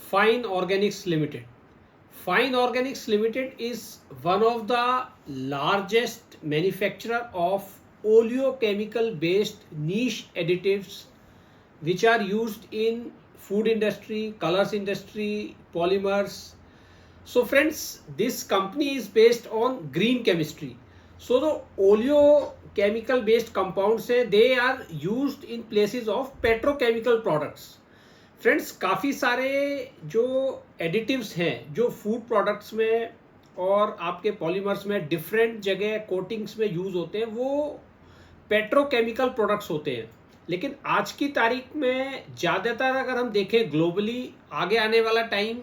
Fine Organics Limited. Fine Organics Limited is one of the largest manufacturer of oleochemical based niche additives which are used in food industry, colors industry, polymers. So friends, this company is based on green chemistry. So the oleochemical based compounds they are used in places of petrochemical products. Friends काफ़ी सारे जो additives हैं जो food products में और आपके polymers में different जगह कोटिंग्स में यूज़ होते हैं वो पेट्रोकेमिकल प्रोडक्ट्स होते हैं। लेकिन आज की तारीख में ज़्यादातर अगर हम देखें ग्लोबली आगे आने वाला टाइम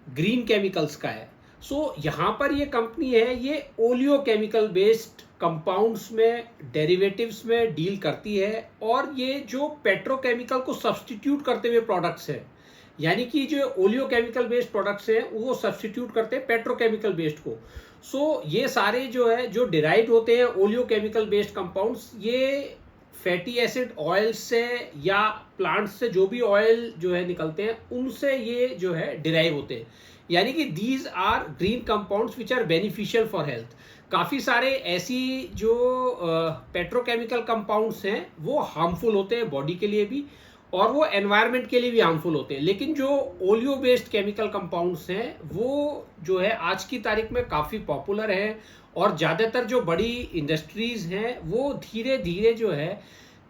ग्रीन केमिकल्स का है। सो यहाँ पर ये कंपनी है ये ओलियोकेमिकल बेस्ड कंपाउंड्स में डेरिवेटिव्स में डील करती है और ये जो पेट्रोकेमिकल को सब्सटीट्यूट करते हुए प्रोडक्ट्स हैं, यानी कि जो ओलियोकेमिकल बेस्ड प्रोडक्ट्स हैं वो सब्सटीट्यूट करते हैं पेट्रोकेमिकल बेस्ड को। सो ये सारे जो है जो डिराइव होते हैं ओलियोकेमिकल बेस्ड कंपाउंड्स ये फैटी एसिड ऑयल से या प्लांट से जो भी ऑयल जो है निकलते हैं उनसे ये जो है डिराइव होते हैं, यानी कि these are green compounds which are beneficial for health. काफ़ी सारे ऐसी जो पेट्रोकेमिकल कंपाउंड्स हैं वो हार्मफुल होते हैं बॉडी के लिए भी और वो एनवायरनमेंट के लिए भी हार्मफुल होते हैं। लेकिन जो ओलियो बेस्ड केमिकल कंपाउंड्स हैं वो जो है आज की तारीख में काफ़ी पॉपुलर है और ज़्यादातर जो बड़ी इंडस्ट्रीज़ हैं वो धीरे धीरे जो है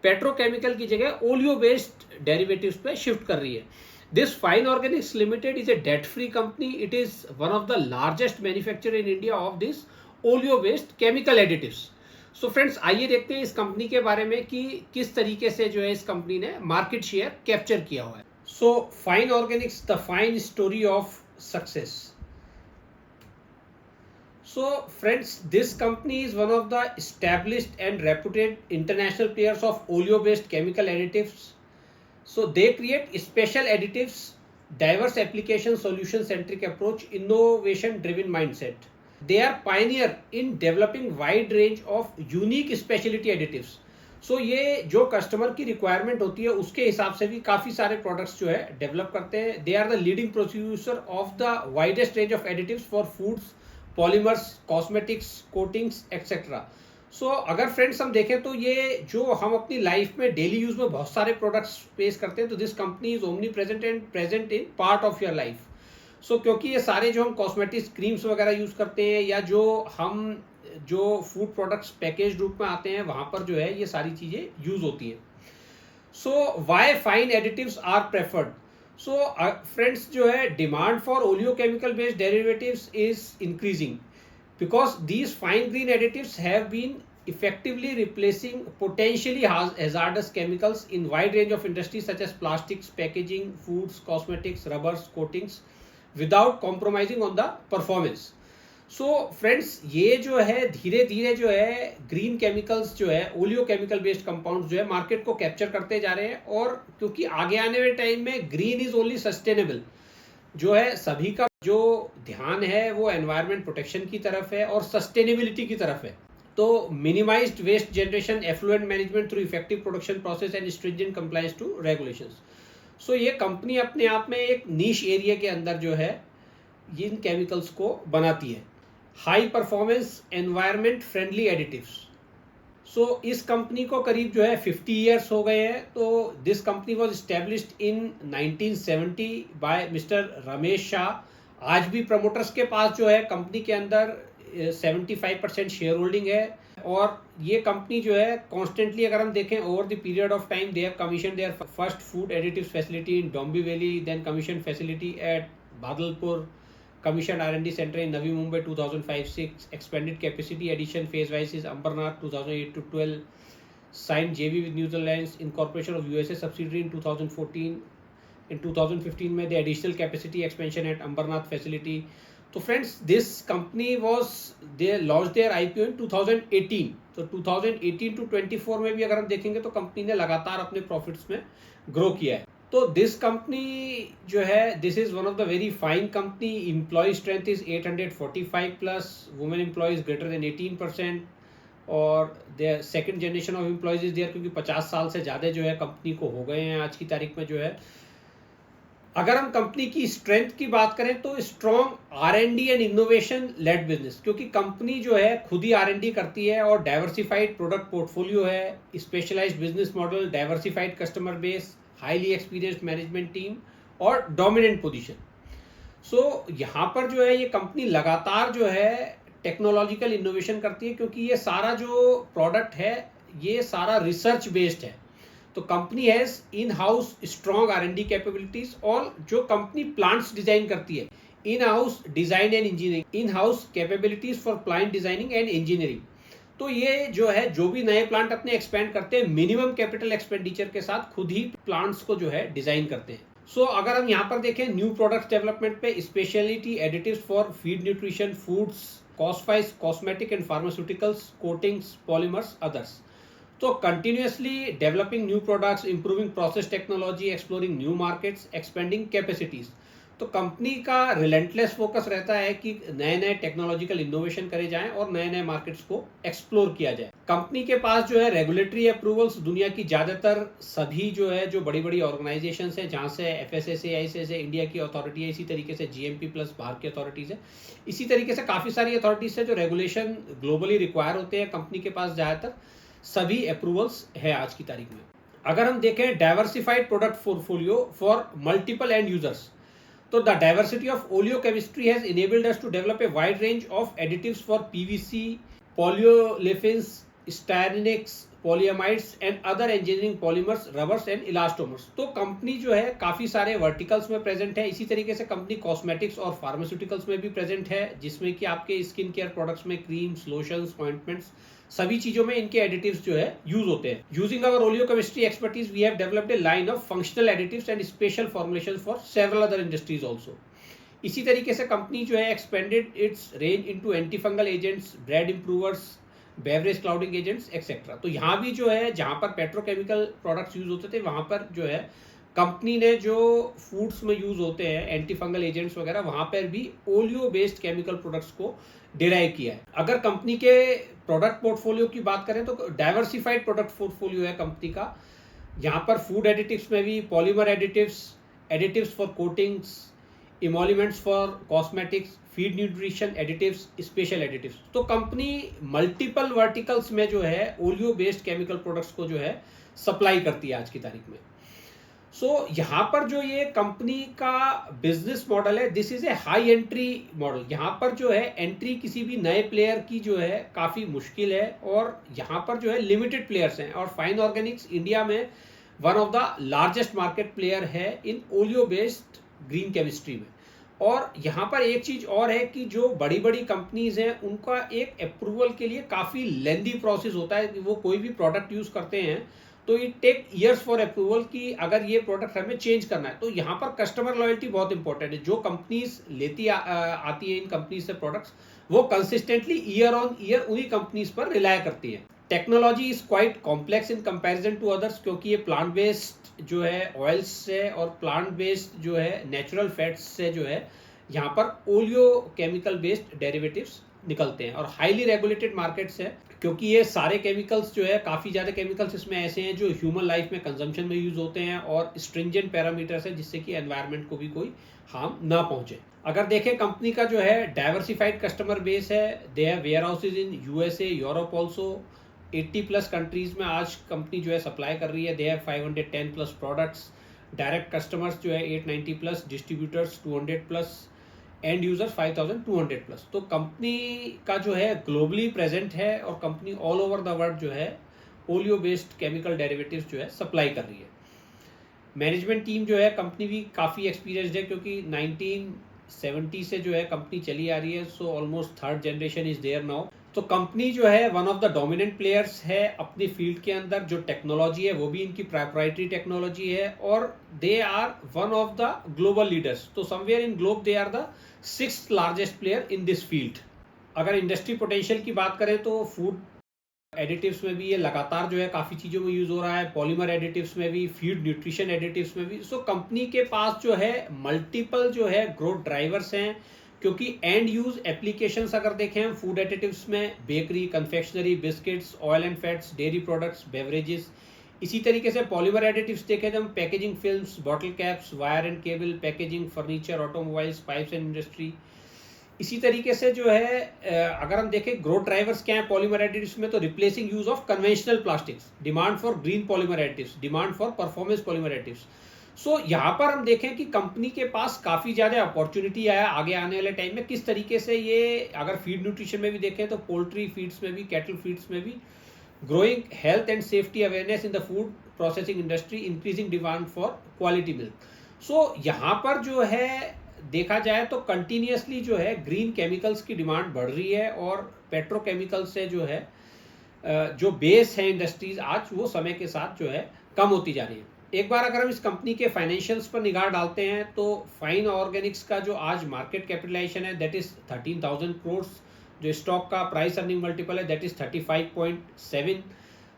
पेट्रोकेमिकल की जगह ओलियो बेस्ड डेरिवेटिव्स पे शिफ्ट कर रही है। This fine Organics limited is a debt free company. It is one of the largest manufacturer in India of this oleo based chemical additives. So friends आइए देखते हैं इस कंपनी के बारे में कि किस तरीके से जो है इस कंपनी ने मार्केट शेयर कैप्चर किया हुआ है। So fine Organics the fine story of success. So friends, this company is one of the established and reputed international players of oleo-based chemical additives. So they create special additives, diverse application solution-centric approach, innovation-driven mindset. They are pioneer in developing wide range of unique specialty additives. So ये जो customer की requirement होती है उसके हिसाब से भी काफ़ी सारे प्रोडक्ट्स जो है डेवलप करते हैं। They are the leading producer of the widest range of additives for foods, polymers, cosmetics, coatings etcetera. So अगर फ्रेंड्स हम देखें तो ये जो हम अपनी लाइफ में डेली यूज में बहुत सारे प्रोडक्ट्स फेस करते हैं तो this company is omnipresent and present in part of your life. So क्योंकि ये सारे जो हम कॉस्मेटिक्स क्रीम्स वगैरह यूज करते हैं या जो हम जो फूड प्रोडक्ट्स पैकेज रूप में आते हैं वहां पर जो है ये सारी चीजें यूज होती हैं। So why fine additives are preferred. So friends जो है demand for oleochemical based derivatives is increasing because these fine green additives have been effectively replacing potentially hazardous chemicals in wide range of industries such as plastics, packaging, foods, cosmetics, rubbers, coatings without compromising on the performance. So friends ये जो है धीरे धीरे जो है green chemicals जो है ओलियोकेमिकल based compounds जो है मार्केट को कैप्चर करते जा रहे हैं और क्योंकि आगे आने वाले टाइम में ग्रीन इज ओनली सस्टेनेबल जो है सभी का जो ध्यान है वो एनवायरनमेंट प्रोटेक्शन की तरफ है और सस्टेनेबिलिटी की तरफ है। तो minimized waste generation, effluent management through effective production process and stringent compliance to regulations. So ये कंपनी अपने आप में एक नीश एरिया के अंदर जो है इन केमिकल्स को बनाती है। High performance environment friendly additives. So इस कंपनी को करीब जो है 50 ईयर्स हो गए हैं। तो this company was established in 1970 by mister Ramesh Shah. आज भी प्रमोटर्स के पास जो है कंपनी के अंदर 75% शेयर होल्डिंग है और ये कंपनी जो है कॉन्स्टेंटली अगर हम देखें over the period of time they have commission their first food additives facility in Dombivli, then commission facility at Badlapur, commissioned R&D center in Navi Mumbai 2005-06, expanded capacity addition phase wise is Ambernath 2008 to 12, signed JV with New Zealand incorporation of USA subsidiary in 2014. In 2015 में the additional capacity expansion at Ambernath facility. तो friends this company was they launched their IPO in 2018. तो 2018 to 24 में भी अगर हम देखेंगे तो company ने लगातार अपने प्रॉफिट्स में ग्रो किया है। तो दिस कंपनी जो है this is one of the very fine company. Employ strength is 845 plus, women employees greater than 18% और there second generation of employees is there क्योंकि 50 साल से ज़्यादा जो है कंपनी को हो गए हैं आज की तारीख में जो है। अगर हम कंपनी की स्ट्रेंथ की बात करें तो strong R&D and innovation led business, क्योंकि कंपनी जो है खुद ही R&D करती है और डाइवर्सिफाइड प्रोडक्ट पोर्टफोलियो है, specialised business model, diversified customer base, highly experienced management team और डोमिनेंट पोजीशन। सो यहाँ पर जो है ये कंपनी लगातार जो है टेक्नोलॉजिकल इनोवेशन करती है, क्योंकि ये सारा जो प्रोडक्ट है ये सारा रिसर्च बेस्ड है। तो company has in house strong R&D capabilities, और जो कंपनी प्लांट्स डिजाइन करती है, in house design and engineering, in house capabilities for plant designing and engineering. तो ये जो है जो भी नए प्लांट अपने एक्सपेंड करते हैं, मिनिमम कैपिटल एक्सपेंडिचर के साथ खुद ही प्लांट्स को जो है डिजाइन करते हैं। सो अगर हम यहाँ पर देखें न्यू प्रोडक्ट डेवलपमेंट पे, specialty additives for feed nutrition, foods, कॉस्फाइस, cosmetic and pharmaceuticals, coatings, polymers, others. तो continuously developing new products, improving process technology, exploring new markets, expanding capacities. तो कंपनी का रिलेंटलेस फोकस रहता है कि नए नए टेक्नोलॉजिकल इनोवेशन करे जाएं और नए नए मार्केट्स को एक्सप्लोर किया जाए। कंपनी के पास जो है रेगुलेटरी अप्रूवल्स दुनिया की ज्यादातर सभी जो है जो बड़ी बड़ी ऑर्गेनाइजेशन है, जहां से FSSAI से इंडिया की अथॉरिटी है, इसी तरीके से GMP प्लस बाहर की अथॉरिटीज है, इसी तरीके से काफी सारी अथॉरिटीज है जो रेगुलेशन ग्लोबली रिक्वायर होते हैं। कंपनी के पास ज्यादातर सभी अप्रूवल्स है आज की तारीख में। अगर हम देखें diversified product portfolio for multiple end users, तो the diversity of oleochemistry has enabled us to develop a wide range of additives for PVC, polyolefins, styrenics, polyamides and other engineering polymers, rubbers and elastomers। तो company जो है काफी सारे verticals में present है। इसी तरीके से कंपनी कॉस्मेटिक्स और फार्मास्यूटिकल्स में भी प्रेजेंट है, जिसमें कि आपके स्किन केयर प्रोडक्ट्स में क्रीम्स, लोशंस, ऑइंटमेंट्स, सभी चीजों में इनके एडिटिव्स जो है यूज होते हैं। Using our oleochemistry expertise, we have developed a line of functional additives and special formulations for several other industries also। इसी तरीके से कंपनी जो है expanded its range into anti fungal agents, bread improvers, beverage clouding agents etcetera. तो यहाँ भी जो है जहाँ पर पेट्रोकेमिकल प्रोडक्ट्स यूज होते थे, वहां पर जो है कंपनी ने जो फूड्स में यूज होते हैं एंटी फंगल एजेंट्स वगैरह, वहां पर भी ओलियो बेस्ड केमिकल प्रोडक्ट्स को डिराइव किया है। अगर कंपनी के प्रोडक्ट पोर्टफोलियो की बात करें तो डाइवर्सिफाइड प्रोडक्ट पोर्टफोलियो है कंपनी का। यहाँ पर फूड एडिटिव्स में भी polymer additives, additives for coatings, emollients for cosmetics, feed nutrition additives, special additives. तो कंपनी मल्टीपल वर्टिकल्स में जो है ओलियो बेस्ड केमिकल प्रोडक्ट्स को जो है सप्लाई करती है आज की तारीख में। सो यहाँ पर जो ये कंपनी का बिजनेस मॉडल है, this is a high entry model. यहाँ पर जो है एंट्री किसी भी नए प्लेयर की जो है काफी मुश्किल है, और यहाँ पर जो है लिमिटेड प्लेयर्स हैं। और फाइन ऑर्गेनिक्स इंडिया में one of the largest market player है इन ओलियो बेस्ड ग्रीन केमिस्ट्री में। और यहाँ पर एक चीज और है कि जो बड़ी बड़ी कंपनीज हैं उनका एक अप्रूवल के लिए काफी लेंदी प्रोसेस होता है कि वो कोई भी प्रोडक्ट यूज करते हैं तो it take years for approval कि अगर ये प्रोडक्ट हमें चेंज करना है। तो यहाँ पर कस्टमर लॉयल्टी बहुत इंपॉर्टेंट है। जो कंपनीज लेती आती है इन कंपनीज से प्रोडक्ट्स, वो कंसिस्टेंटली ईयर ऑन ईयर उन्हीं कंपनीज पर रिलाय करती है। Technology is quite complex in comparison to others, क्योंकि ये प्लांट बेस्ड जो है ऑयल्स से और प्लांट बेस्ड जो है नेचुरल फैट्स से जो है यहाँ पर ओलियो केमिकल बेस्ड डेरिवेटिव्स निकलते हैं। और हाईली रेगुलेटेड मार्केट्स है, क्योंकि ये सारे केमिकल्स जो है काफी ज्यादा केमिकल्स इसमें ऐसे हैं जो ह्यूमन लाइफ में कंजम्पशन में यूज होते हैं, और स्ट्रिंजेंट पैरामीटर्स है जिससे कि एनवायरनमेंट को भी कोई हार्म ना पहुंचे। अगर देखें कंपनी का जो है डाइवर्सिफाइड कस्टमर बेस है, they have warehouses in USA, Europe also. 80 plus countries में आज कंपनी जो है सप्लाई कर रही है। They have 510 plus products, direct customers जो है 890 plus, distributors 200 plus, end users 5200 plus. तो कंपनी का जो है ग्लोबली प्रेजेंट है, और company all over the world जो है ओलियो बेस्ड केमिकल डेरिवेटिव्स जो है सप्लाई कर रही है। मैनेजमेंट टीम जो है कंपनी भी काफ़ी एक्सपीरियंस्ड है, क्योंकि 1970 से जो है कंपनी चली आ रही है। So almost third generation is there now. तो कंपनी जो है one of the dominant players है अपनी फील्ड के अंदर। जो टेक्नोलॉजी है वो भी इनकी प्रोप्राइटरी टेक्नोलॉजी है, और they are one of the global leaders. तो somewhere in globe they are the 6th largest player in this field. अगर इंडस्ट्री पोटेंशियल की बात करें तो फूड एडिटिव्स में भी ये लगातार जो है काफ़ी चीज़ों में यूज़ हो रहा है, पॉलीमर एडिटिव्स में भी, फीड न्यूट्रिशन एडिटिव्स में भी। सो कंपनी के पास जो है मल्टीपल जो है ग्रोथ ड्राइवर्स हैं, क्योंकि एंड यूज एप्लीकेशंस अगर देखें हम फूड एडिटिव्स में, bakery, confectionery, biscuits, oil and fats, dairy products, beverages, इसी तरीके से पॉलीमर एडिटिव्स देखे तो हम packaging films, bottle caps, wire and cable, packaging, furniture, automobiles, pipes and industry. इसी तरीके से जो है अगर हम देखें ग्रोथ ड्राइवर्स क्या है पॉलीमर एडिटिव्स में, तो replacing use of conventional plastics, demand for green polymer additives, demand for performance polymer additives. So यहाँ पर हम देखें कि कंपनी के पास काफ़ी ज़्यादा अपॉर्चुनिटी आया आगे आने वाले टाइम में। किस तरीके से ये अगर फीड न्यूट्रिशन में भी देखें तो पोल्ट्री फीड्स में भी, कैटल फीड्स में भी, growing health and safety awareness in the food processing industry, increasing demand for quality milk. So यहाँ पर जो है देखा जाए तो कंटिन्यूसली जो है ग्रीन केमिकल्स की डिमांड बढ़ रही है और पेट्रोकेमिकल से जो है जो बेस है इंडस्ट्रीज आज वो समय के साथ जो है कम होती जा रही है। एक बार अगर हम इस कंपनी के फाइनेंशियल्स पर निगाह डालते हैं तो फाइन ऑर्गेनिक्स का जो आज मार्केट कैपिटलाइजेशन है दैट इज 13,000 करोड़, जो स्टॉक का प्राइस अर्निंग मल्टीपल है दैट इज 35.7,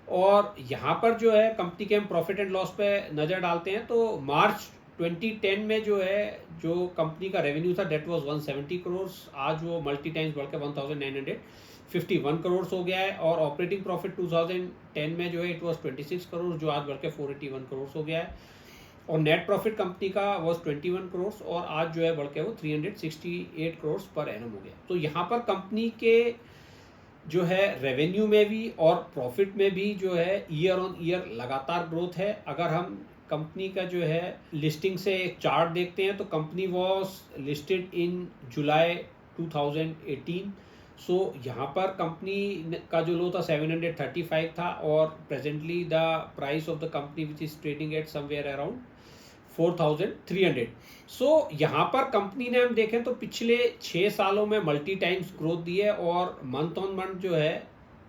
और यहाँ पर जो है कंपनी के हम प्रॉफिट एंड लॉस पे नज़र डालते हैं तो मार्च 2010 में जो है जो कंपनी का रेवेन्यू था डेट वाज 170 करोड़, आज वो मल्टी टाइम्स बढ़ के 1951 करोड़ हो गया है, और ऑपरेटिंग प्रॉफिट 2010 में जो है इट वाज 26 करोड़, जो आज बढ़ के 481 करोड़ हो गया है, और नेट प्रॉफिट कंपनी का वाज 21 करोड़ और आज जो है बढ़ के वो 368 करोड़ पर एनम हो गया। तो यहाँ पर कंपनी के जो है रेवेन्यू में भी और प्रॉफिट में भी जो है ईयर ऑन ईयर लगातार ग्रोथ है। अगर हम कंपनी का जो है लिस्टिंग से एक चार्ट देखते हैं तो कंपनी वॉज लिस्टेड इन जुलाई 2018। सो यहाँ पर कंपनी का जो लो था 735 था और presently the price of the company which is trading at somewhere around 4,300। सो यहाँ पर कंपनी ने हम देखें तो पिछले 6 सालों में मल्टी टाइम्स ग्रोथ दी है और मंथ ऑन मंथ जो है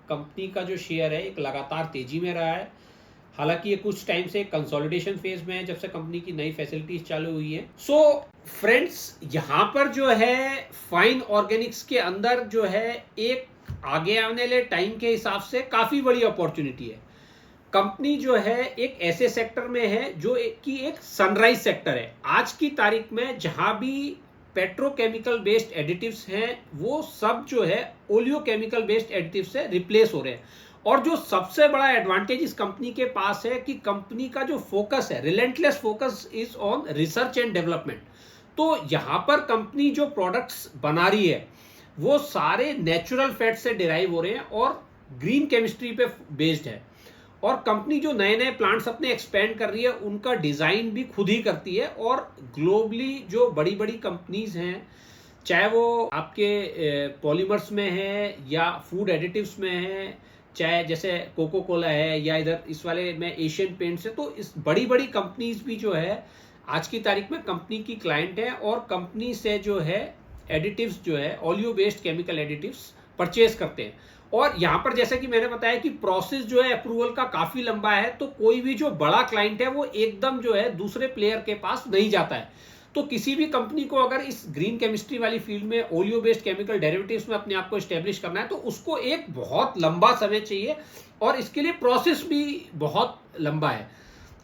कंपनी का जो शेयर है एक लगातार तेजी में रहा है। हालांकि ये कुछ टाइम से कंसोलिडेशन फेज में है जब से कंपनी की नई फैसिलिटीज चालू हुई है। सो फ्रेंड्स यहाँ पर जो है फाइन ऑर्गेनिक्स के अंदर जो है एक आगे आने वाले टाइम के हिसाब से काफी बड़ी अपॉर्चुनिटी है। कंपनी जो है एक ऐसे सेक्टर में है जो एक सनराइज सेक्टर है। आज की तारीख में जहां भी पेट्रोकेमिकल बेस्ड एडिटिव्स हैं वो सब जो है ओलियोकेमिकल बेस्ड एडिटिव्स से रिप्लेस हो रहे हैं, और जो सबसे बड़ा एडवांटेज इस कंपनी के पास है कि कंपनी का जो फोकस है, relentless focus is on research and development. तो यहाँ पर कंपनी जो प्रोडक्ट्स बना रही है वो सारे नेचुरल फैट से डिराइव हो रहे हैं और ग्रीन केमिस्ट्री पे बेस्ड है, और कंपनी जो नए नए प्लांट्स अपने एक्सपेंड कर रही है उनका डिजाइन भी खुद ही करती है। और ग्लोबली जो बड़ी बड़ी कंपनीज हैं, चाहे वो आपके पॉलीमर्स में है या फूड एडिटिव्स में है, चाहे जैसे कोको कोला है या इधर इस वाले में एशियन पेंट्स है, तो इस बड़ी बड़ी कंपनीज भी जो है आज की तारीख में कंपनी की क्लाइंट है और कंपनी से जो है एडिटिव्स जो है ऑलियो बेस्ड केमिकल एडिटिव्स परचेज करते हैं। और यहाँ पर जैसे कि मैंने बताया कि प्रोसेस जो है अप्रूवल का काफी लंबा है, तो कोई भी जो बड़ा क्लाइंट है वो एकदम जो है दूसरे प्लेयर के पास नहीं जाता है। तो किसी भी कंपनी को अगर इस ग्रीन केमिस्ट्री वाली फील्ड में ओलियो बेस्ड केमिकल डेरिवेटिव्स में अपने आप को एस्टेब्लिश करना है तो उसको एक बहुत लंबा समय चाहिए और इसके लिए प्रोसेस भी बहुत लंबा है।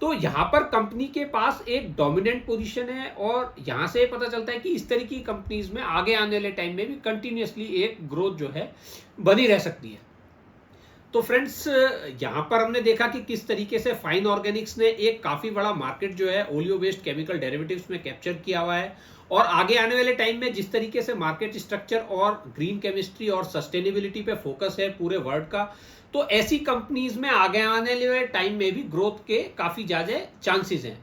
तो यहाँ पर कंपनी के पास एक डोमिनेंट पोजीशन है और यहाँ से पता चलता है कि इस तरह की कंपनीज में आगे आने वाले टाइम में भी कंटिन्यूसली एक ग्रोथ जो है बनी रह सकती है। तो फ्रेंड्स यहाँ पर हमने देखा कि किस तरीके से फाइन ऑर्गेनिक्स ने एक काफी बड़ा मार्केट जो है ओलियो बेस्ड केमिकल डेरिवेटिव्स में कैप्चर किया हुआ है, और आगे आने वाले टाइम में जिस तरीके से मार्केट स्ट्रक्चर और ग्रीन केमिस्ट्री और सस्टेनेबिलिटी पे फोकस है पूरे वर्ल्ड का, तो ऐसी कंपनीज में आगे आने वाले टाइम में भी ग्रोथ के काफी ज्यादा चांसेस हैं।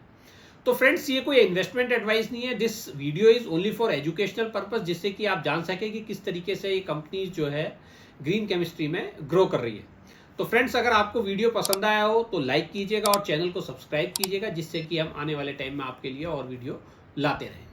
तो फ्रेंड्स ये कोई इन्वेस्टमेंट एडवाइस नहीं है, this video is only for educational purpose, जिससे कि आप जान सके कि किस तरीके से ये कंपनीज जो है ग्रीन केमिस्ट्री में ग्रो कर रही है। तो फ्रेंड्स अगर आपको वीडियो पसंद आया हो तो लाइक कीजिएगा और चैनल को सब्सक्राइब कीजिएगा, जिससे कि हम आने वाले टाइम में आपके लिए और वीडियो लाते रहें।